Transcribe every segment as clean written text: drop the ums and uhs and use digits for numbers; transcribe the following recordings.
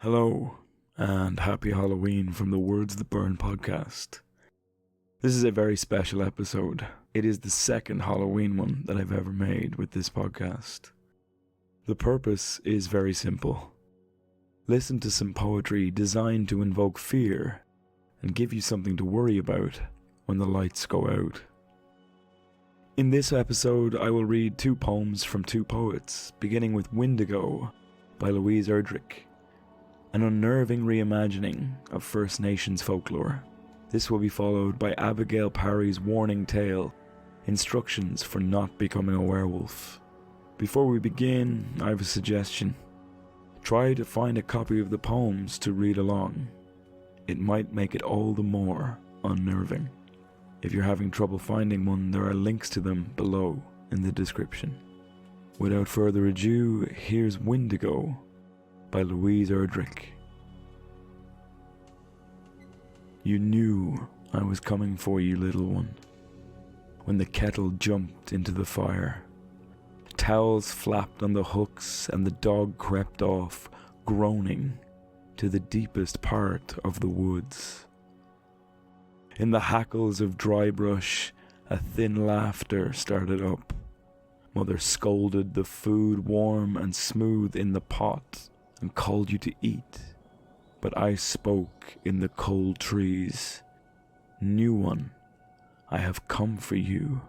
Hello, and happy Halloween from the Words That Burn podcast. This is a very special episode. It is the second Halloween one that I've ever made with this podcast. The purpose is very simple. Listen to some poetry designed to invoke fear and give you something to worry about when the lights go out. In this episode, I will read two poems from two poets, beginning with Windigo by Louise Erdrich, an unnerving reimagining of First Nations folklore. This will be followed by Abjgail Parry's warning tale, Instructions for Not Becoming a Werewolf. Before we begin, I have a suggestion. Try to find a copy of the poems to read along. It might make it all the more unnerving. If you're having trouble finding one, there are links to them below in the description. Without further ado, here's Windigo by Louise Erdrich. You knew I was coming for you, little one, when the kettle jumped into the fire. Towels flapped on the hooks and the dog crept off, groaning, to the deepest part of the woods. In the hackles of dry brush, a thin laughter started up. Mother scolded the food warm and smooth in the pot and called you to eat. But I spoke in the cold trees. New one, I have come for you.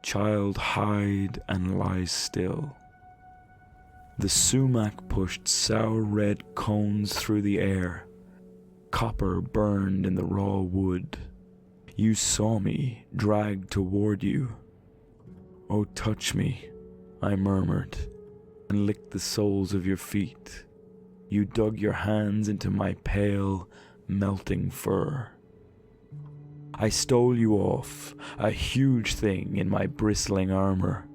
Child, hide and lie still. The sumac pushed sour red cones through the air. Copper burned in the raw wood. You saw me dragged toward you. Oh, touch me, I murmured, and licked the soles of your feet. You dug your hands into my pale, melting fur. I stole you off, a huge thing in my bristling armor.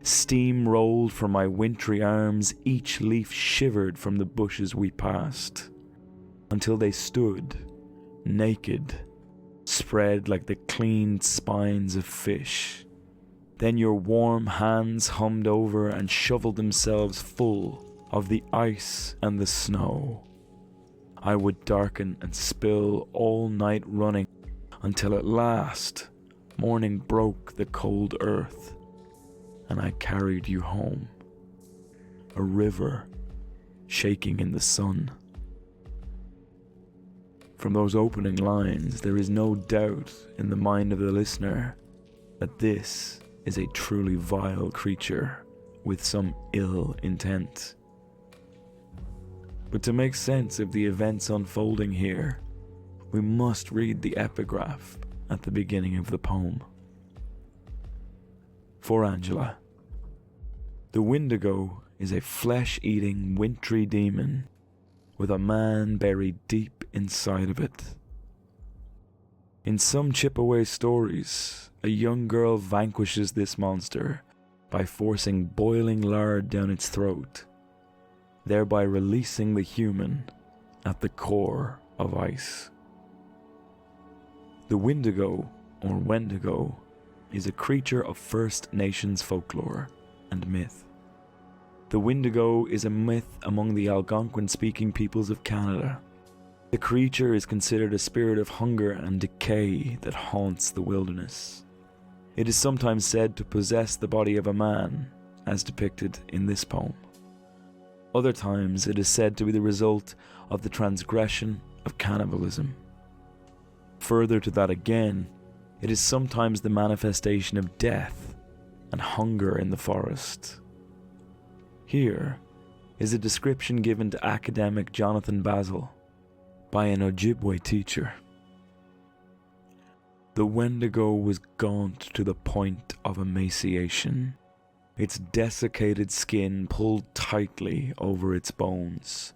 Steam rolled from my wintry arms, each leaf shivered from the bushes we passed, until they stood, naked, spread like the cleaned spines of fish. Then your warm hands hummed over and shoveled themselves full of the ice and the snow. I would darken and spill all night running, until at last morning broke the cold earth, and I carried you home, a river shaking in the sun. From those opening lines, there is no doubt in the mind of the listener that this is a truly vile creature with some ill intent. But to make sense of the events unfolding here, we must read the epigraph at the beginning of the poem. For Angela. The Windigo is a flesh-eating, wintry demon with a man buried deep inside of it. In some Chipaway stories, a young girl vanquishes this monster by forcing boiling lard down its throat, thereby releasing the human at the core of ice. The Windigo, or Wendigo, is a creature of First Nations folklore and myth. The Windigo is a myth among the Algonquin-speaking peoples of Canada. The creature is considered a spirit of hunger and decay that haunts the wilderness. It is sometimes said to possess the body of a man, as depicted in this poem. Other times it is said to be the result of the transgression of cannibalism. Further to that again, it is sometimes the manifestation of death and hunger in the forest. Here is a description given to academic Jonathan Basil by an Ojibwe teacher. The Wendigo was gaunt to the point of emaciation, its desiccated skin pulled tightly over its bones.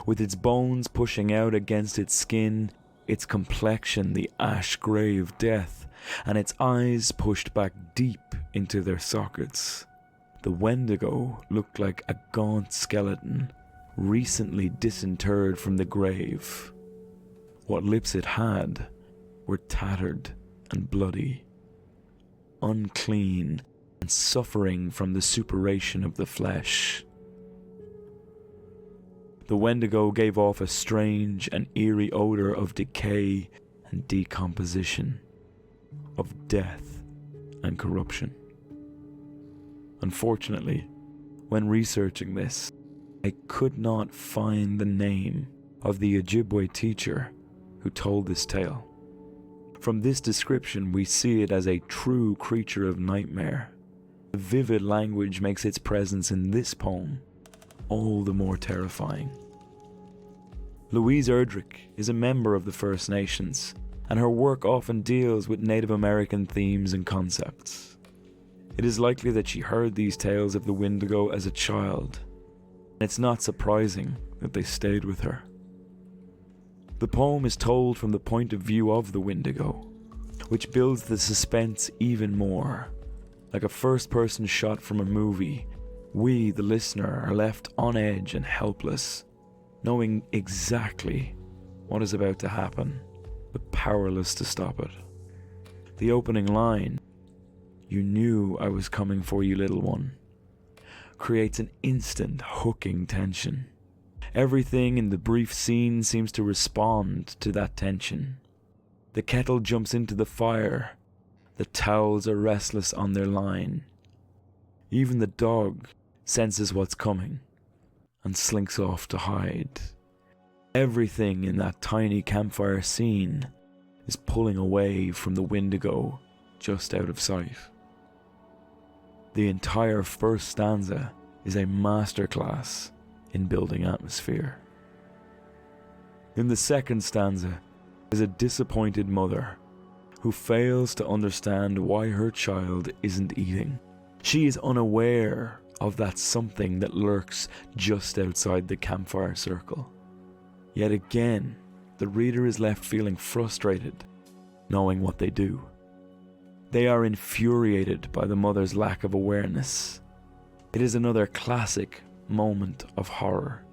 With its bones pushing out against its skin, its complexion the ash grey of death, and its eyes pushed back deep into their sockets. The Wendigo looked like a gaunt skeleton, recently disinterred from the grave. What lips it had were tattered and bloody, unclean and suffering from the suppuration of the flesh. The Wendigo gave off a strange and eerie odour of decay and decomposition, of death and corruption. Unfortunately, when researching this, I could not find the name of the Ojibwe teacher who told this tale. From this description, we see it as a true creature of nightmare. The vivid language makes its presence in this poem all the more terrifying. Louise Erdrich is a member of the First Nations, and her work often deals with Native American themes and concepts. It is likely that she heard these tales of the Windigo as a child, and it's not surprising that they stayed with her. The poem is told from the point of view of the Windigo, which builds the suspense even more. Like a first-person shot from a movie, we, the listener, are left on edge and helpless, knowing exactly what is about to happen, but powerless to stop it. The opening line, "You knew I was coming for you, little one," creates an instant hooking tension. Everything in the brief scene seems to respond to that tension. The kettle jumps into the fire. The towels are restless on their line. Even the dog senses what's coming and slinks off to hide. Everything in that tiny campfire scene is pulling away from the Windigo just out of sight. The entire first stanza is a masterclass in building atmosphere. In the second stanza is a disappointed mother who fails to understand why her child isn't eating. She is unaware of that something that lurks just outside the campfire circle. Yet again, the reader is left feeling frustrated, knowing what they do. They are infuriated by the mother's lack of awareness. It is another classic moment of horror,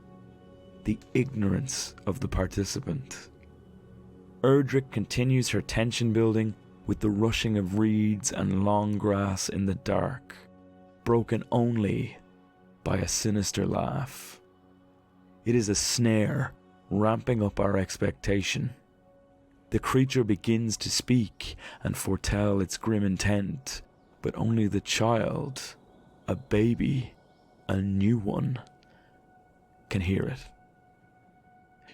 the ignorance of the participant. Erdrich continues her tension building with the rushing of reeds and long grass in the dark, broken only by a sinister laugh. It is a snare, ramping up our expectation. The creature begins to speak and foretell its grim intent, but only the child, a baby, a new one, can hear it.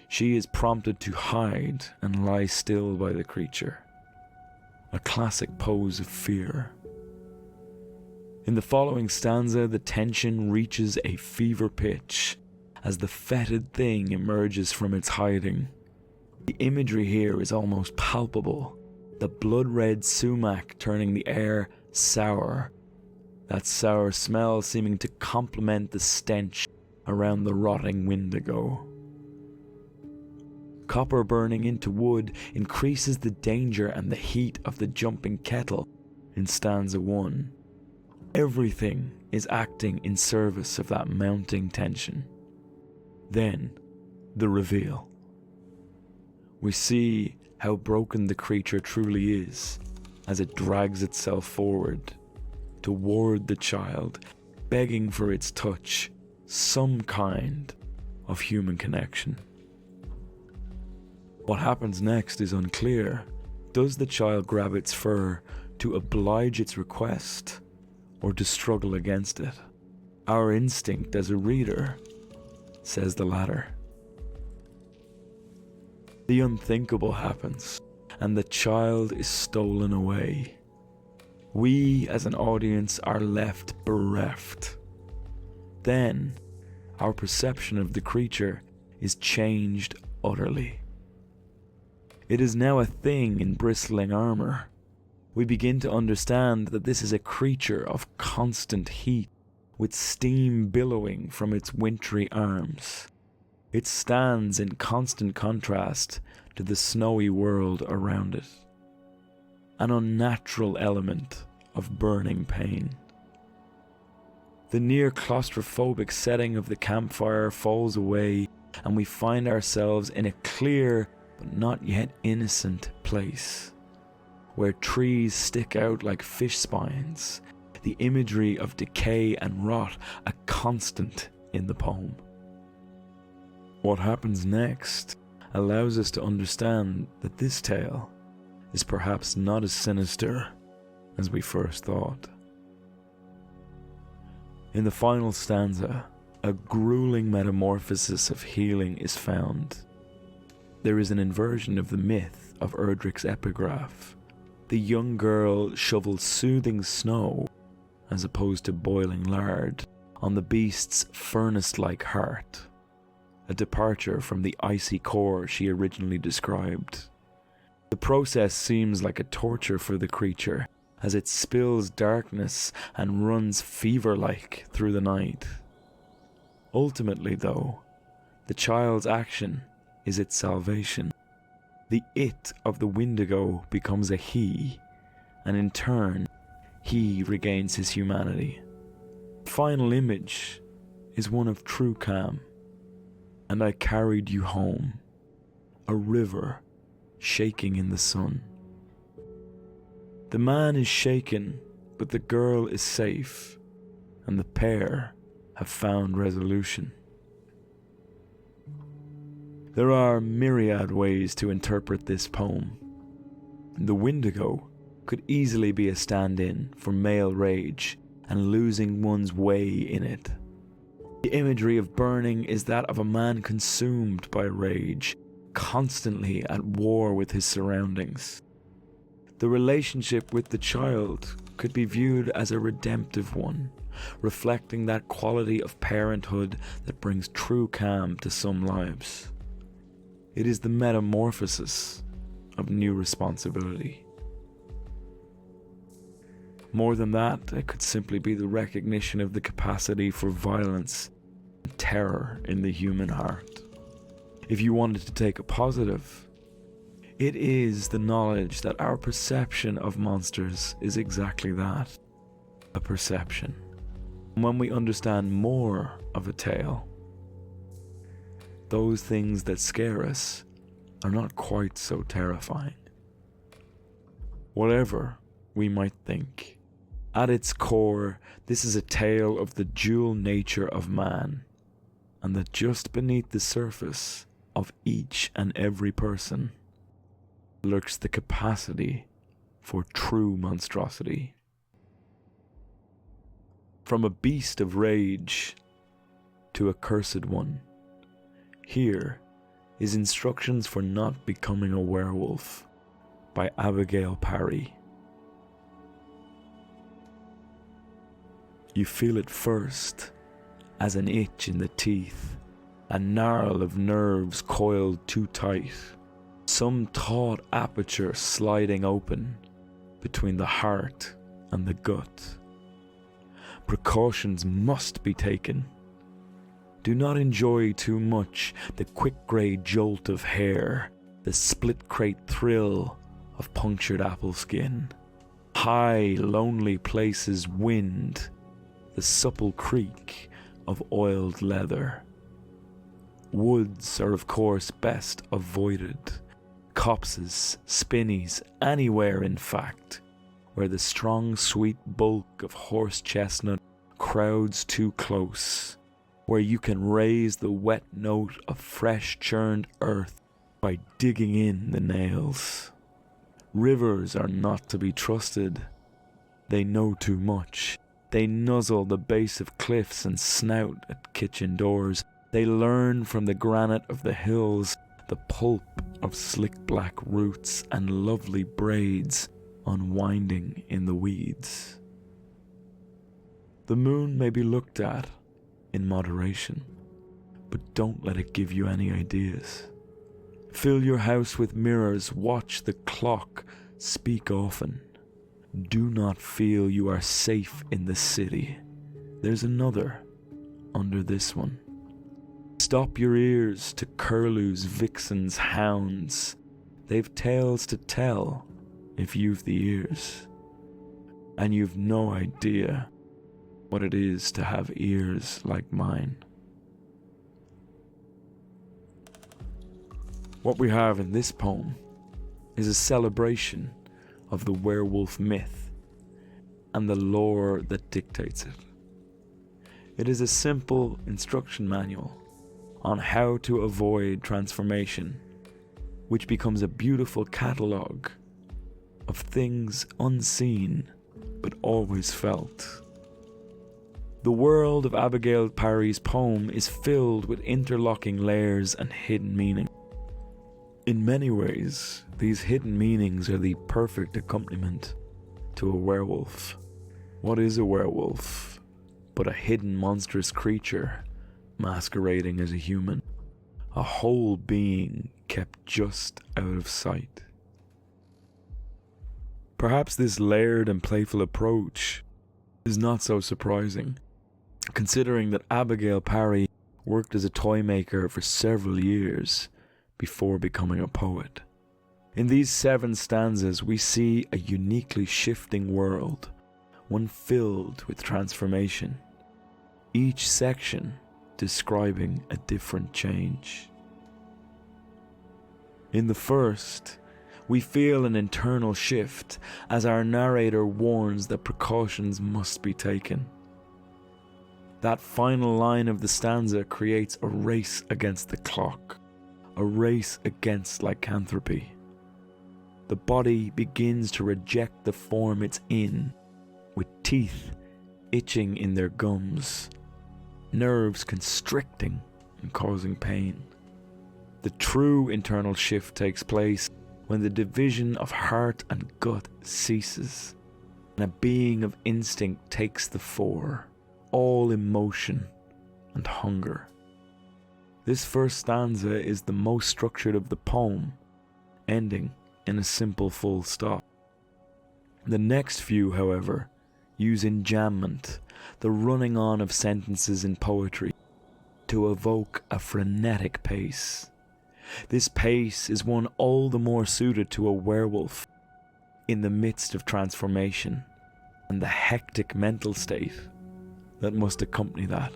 She is prompted to hide and lie still by the creature, a classic pose of fear. In the following stanza, the tension reaches a fever pitch as the fetid thing emerges from its hiding. The imagery here is almost palpable, the blood-red sumac turning the air sour, that sour smell seeming to complement the stench around the rotting Windigo. Copper burning into wood increases the danger and the heat of the jumping kettle in stanza 1. Everything is acting in service of that mounting tension. Then, the reveal. We see how broken the creature truly is as it drags itself forward toward the child, begging for its touch, some kind of human connection. What happens next is unclear. Does the child grab its fur to oblige its request, or to struggle against it? Our instinct as a reader says the latter. The unthinkable happens, and the child is stolen away. We, as an audience, are left bereft. Then, our perception of the creature is changed utterly. It is now a thing in bristling armor. We begin to understand that this is a creature of constant heat, with steam billowing from its wintry arms. It stands in constant contrast to the snowy world around it, an unnatural element of burning pain. The near claustrophobic setting of the campfire falls away, and we find ourselves in a clear but not yet innocent place, where trees stick out like fish spines, the imagery of decay and rot a constant in the poem. What happens next allows us to understand that this tale is perhaps not as sinister as we first thought. In the final stanza, a grueling metamorphosis of healing is found. There is an inversion of the myth of Erdrich's epigraph. The young girl shovels soothing snow, as opposed to boiling lard, on the beast's furnace-like heart, a departure from the icy core she originally described. The process seems like a torture for the creature, as it spills darkness and runs fever-like through the night. Ultimately, though, the child's action is its salvation. The it of the Windigo becomes a he, and in turn, he regains his humanity. The final image is one of true calm. And I carried you home, a river shaking in the sun. The man is shaken, but the girl is safe, and the pair have found resolution. There are myriad ways to interpret this poem. The Windigo could easily be a stand-in for male rage and losing one's way in it. The imagery of burning is that of a man consumed by rage, constantly at war with his surroundings. The relationship with the child could be viewed as a redemptive one, reflecting that quality of parenthood that brings true calm to some lives. It is the metamorphosis of new responsibility. More than that, it could simply be the recognition of the capacity for violence and terror in the human heart. If you wanted to take a positive, it is the knowledge that our perception of monsters is exactly that, a perception. When we understand more of a tale, those things that scare us are not quite so terrifying. Whatever we might think, at its core, this is a tale of the dual nature of man, and that just beneath the surface of each and every person lurks the capacity for true monstrosity. From a beast of rage to a cursed one, here is Instructions for Not Becoming a Werewolf by Abjgail Parry. You feel it first as an itch in the teeth, a gnarl of nerves coiled too tight, some taut aperture sliding open between the heart and the gut. Precautions must be taken. Do not enjoy too much the quick grey jolt of hair, the split crate thrill of punctured apple skin. High, lonely places wind, the supple creak of oiled leather. Woods are of course best avoided. Copses, spinneys, anywhere in fact, where the strong sweet bulk of horse chestnut crowds too close, where you can raise the wet note of fresh churned earth by digging in the nails. Rivers are not to be trusted. They know too much. They nuzzle the base of cliffs and snout at kitchen doors. They learn from the granite of the hills the pulp of slick black roots and lovely braids unwinding in the weeds. The moon may be looked at in moderation, but don't let it give you any ideas. Fill your house with mirrors, watch the clock, speak often. Do not feel you are safe in the city. There's another under this one. Stop your ears to curlews, vixens, hounds. They've tales to tell if you've the ears. And you've no idea what it is to have ears like mine. What we have in this poem is a celebration of the werewolf myth and the lore that dictates it. It is a simple instruction manual on how to avoid transformation, which becomes a beautiful catalogue of things unseen but always felt. The world of Abjgail Parry's poem is filled with interlocking layers and hidden meaning. In many ways, these hidden meanings are the perfect accompaniment to a werewolf. What is a werewolf but a hidden monstrous creature masquerading as a human? A whole being kept just out of sight. Perhaps this layered and playful approach is not so surprising, considering that Abjgail Parry worked as a toy maker for several years before becoming a poet. In these 7 stanzas, we see a uniquely shifting world, one filled with transformation, each section describing a different change. In the first, we feel an internal shift as our narrator warns that precautions must be taken. That final line of the stanza creates a race against the clock, a race against lycanthropy. The body begins to reject the form it's in, with teeth itching in their gums, nerves constricting and causing pain. The true internal shift takes place when the division of heart and gut ceases, and a being of instinct takes the fore, all emotion and hunger. This first stanza is the most structured of the poem, ending in a simple full stop. The next few, however, use enjambment, the running on of sentences in poetry, to evoke a frenetic pace. This pace is one all the more suited to a werewolf in the midst of transformation and the hectic mental state that must accompany that.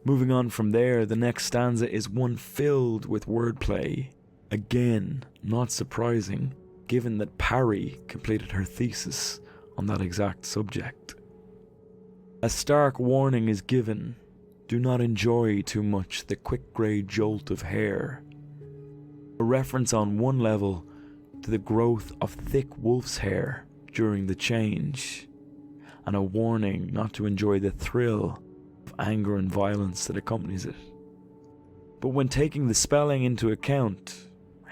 Moving on from there, the next stanza is one filled with wordplay. Again, not surprising, given that Parry completed her thesis on that exact subject. A stark warning is given: do not enjoy too much the quick grey jolt of hair. A reference on one level to the growth of thick wolf's hair during the change, and a warning not to enjoy the thrill of anger and violence that accompanies it. But when taking the spelling into account,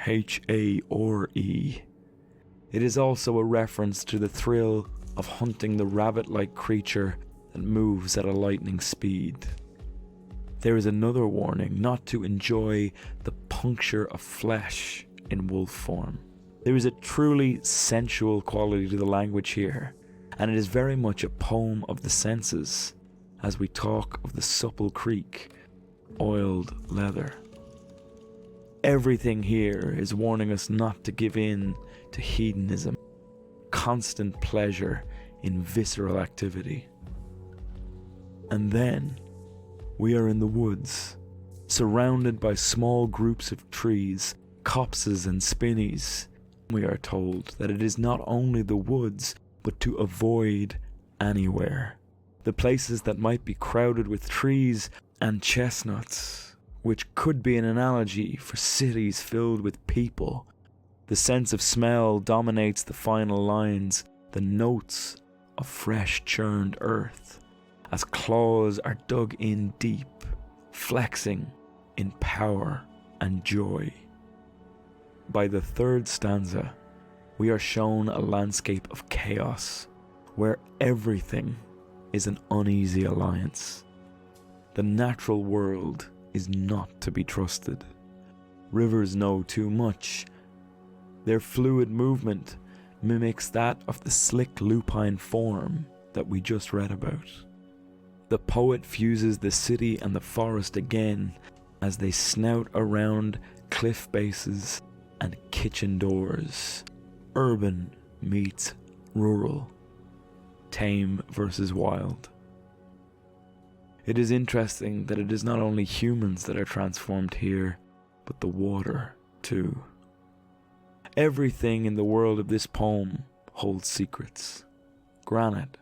H-A-R-E, it is also a reference to the thrill of hunting the rabbit-like creature that moves at a lightning speed. There is another warning not to enjoy the puncture of flesh in wolf form. There is a truly sensual quality to the language here, and it is very much a poem of the senses as we talk of the supple creak, oiled leather. Everything here is warning us not to give in to hedonism, constant pleasure in visceral activity. And then we are in the woods, surrounded by small groups of trees, copses and spinneys. We are told that it is not only the woods, but to avoid anywhere. The places that might be crowded with trees and chestnuts, which could be an analogy for cities filled with people. The sense of smell dominates the final lines, the notes of fresh churned earth, as claws are dug in deep, flexing in power and joy. By the third stanza, we are shown a landscape of chaos, where everything is an uneasy alliance. The natural world is not to be trusted. Rivers know too much. Their fluid movement mimics that of the slick lupine form that we just read about. The poet fuses the city and the forest again as they snout around cliff bases and kitchen doors. Urban meets rural. Tame versus wild. It is interesting that it is not only humans that are transformed here, but the water too. Everything in the world of this poem holds secrets. Granite,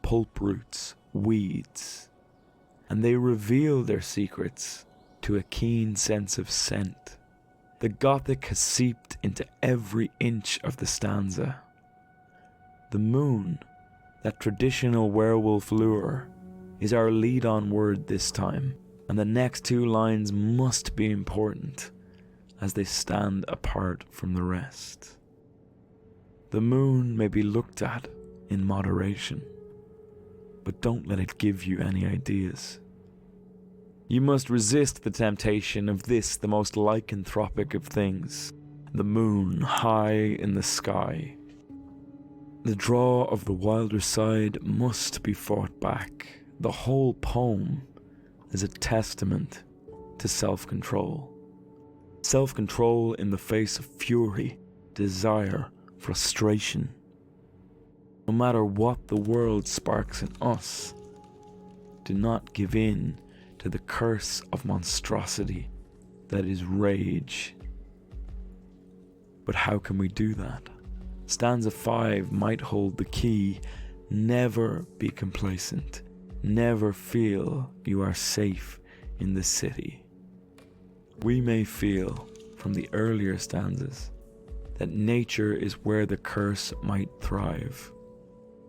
pulp roots, weeds. and they reveal their secrets to a keen sense of scent. The Gothic has seeped into every inch of the stanza. The moon, that traditional werewolf lure, is our lead-on word this time, and the next two lines must be important as they stand apart from the rest. The moon may be looked at in moderation, but don't let it give you any ideas. You must resist the temptation of this, the most lycanthropic of things, the moon high in the sky. The draw of the wilder side must be fought back. The whole poem is a testament to self-control. Self-control in the face of fury, desire, frustration. No matter what the world sparks in us, do not give in to the curse of monstrosity that is rage. But how can we do that? Stanza 5 might hold the key. Never be complacent. Never feel you are safe in the city. We may feel from the earlier stanzas that nature is where the curse might thrive.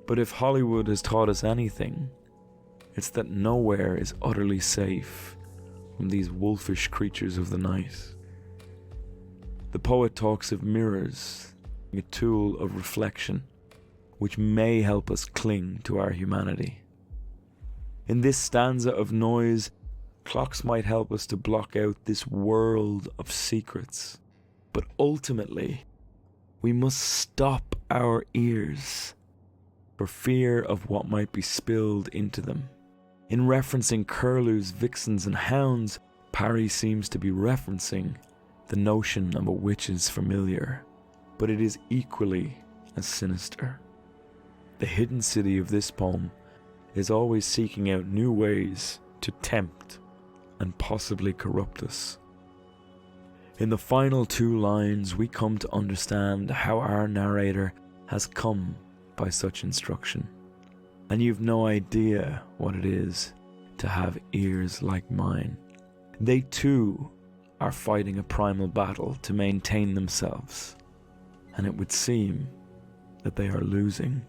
But if Hollywood has taught us anything, it's that nowhere is utterly safe from these wolfish creatures of the night. The poet talks of mirrors, a tool of reflection, which may help us cling to our humanity. In this stanza of noise, clocks might help us to block out this world of secrets. But ultimately, we must stop our ears for fear of what might be spilled into them. In referencing curlews, vixens and hounds, Parry seems to be referencing the notion of a witch's familiar, but it is equally as sinister. The hidden city of this poem is always seeking out new ways to tempt and possibly corrupt us. In the final two lines, we come to understand how our narrator has come by such instruction. And you've no idea what it is to have ears like mine. They too are fighting a primal battle to maintain themselves, and it would seem that they are losing.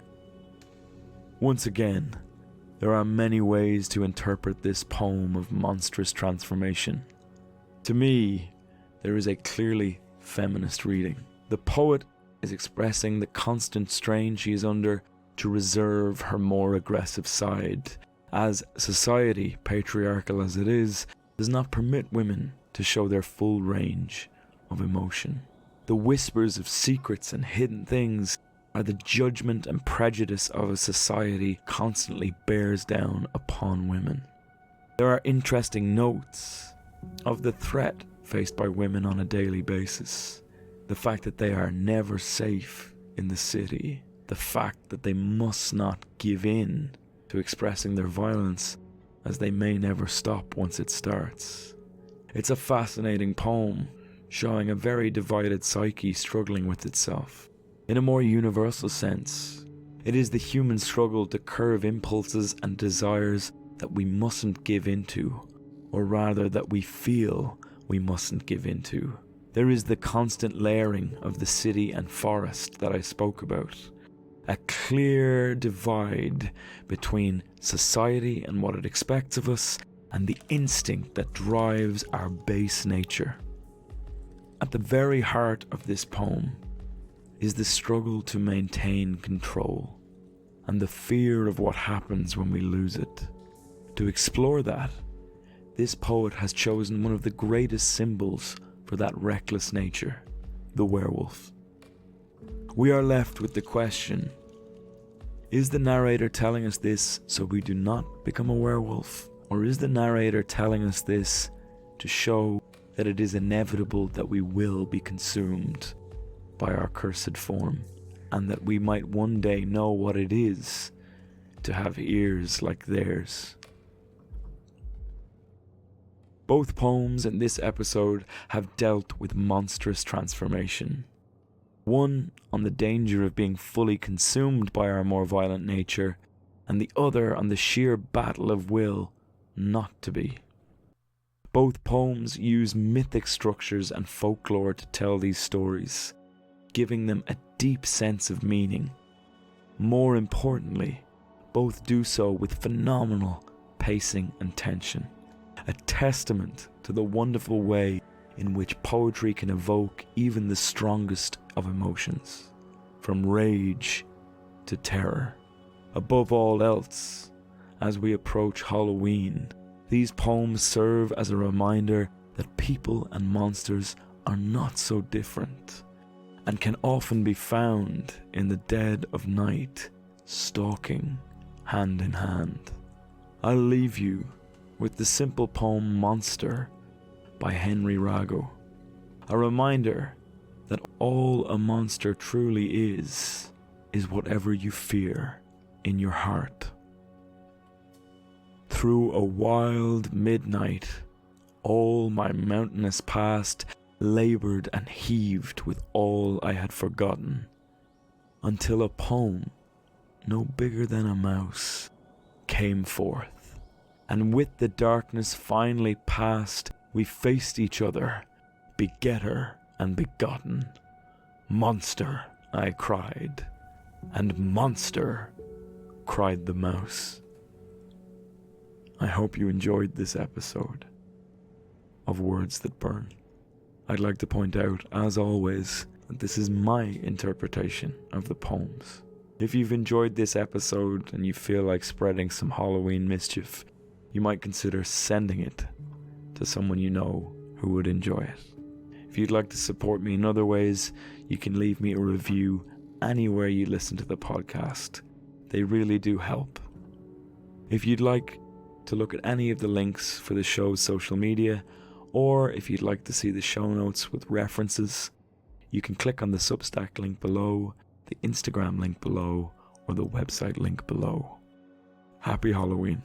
Once again, there are many ways to interpret this poem of monstrous transformation. To me, there is a clearly feminist reading. The poet is expressing the constant strain she is under to reserve her more aggressive side, as society, patriarchal as it is, does not permit women to show their full range of emotion. The whispers of secrets and hidden things are the judgment and prejudice of a society constantly bears down upon women. There are interesting notes of the threat faced by women on a daily basis. The fact that they are never safe in the city. The fact that they must not give in to expressing their violence, as they may never stop once it starts. It's a fascinating poem, showing a very divided psyche struggling with itself. In a more universal sense, it is the human struggle to curb impulses and desires that we mustn't give into, or rather that we feel we mustn't give into. There is the constant layering of the city and forest that I spoke about. A clear divide between society and what it expects of us, and the instinct that drives our base nature. At the very heart of this poem is the struggle to maintain control, and the fear of what happens when we lose it. To explore that, this poet has chosen one of the greatest symbols for that reckless nature, the werewolf. We are left with the question, is the narrator telling us this so we do not become a werewolf? Or is the narrator telling us this to show that it is inevitable that we will be consumed by our cursed form, and that we might one day know what it is to have ears like theirs? Both poems in this episode have dealt with monstrous transformation. One on the danger of being fully consumed by our more violent nature, and the other on the sheer battle of will not to be. Both poems use mythic structures and folklore to tell these stories, giving them a deep sense of meaning. More importantly, both do so with phenomenal pacing and tension, a testament to the wonderful way in which poetry can evoke even the strongest of emotions, from rage to terror. Above all else, as we approach Halloween, these poems serve as a reminder that people and monsters are not so different, and can often be found in the dead of night, stalking hand in hand. I'll leave you with the simple poem Monster by Henry Rago, a reminder that all a monster truly is whatever you fear in your heart. Through a wild midnight, all my mountainous past laboured and heaved with all I had forgotten, until a poem no bigger than a mouse came forth, and with the darkness finally past, we faced each other, begetter and begotten. Monster, I cried, and monster, cried the mouse. I hope you enjoyed this episode of Words That Burn. I'd like to point out, as always, that this is my interpretation of the poems. If you've enjoyed this episode and you feel like spreading some Halloween mischief, you might consider sending it to someone you know who would enjoy it. If you'd like to support me in other ways, you can leave me a review anywhere you listen to the podcast. They really do help. If you'd like to look at any of the links for the show's social media, or if you'd like to see the show notes with references, you can click on the Substack link below, the Instagram link below, or the website link below. Happy Halloween.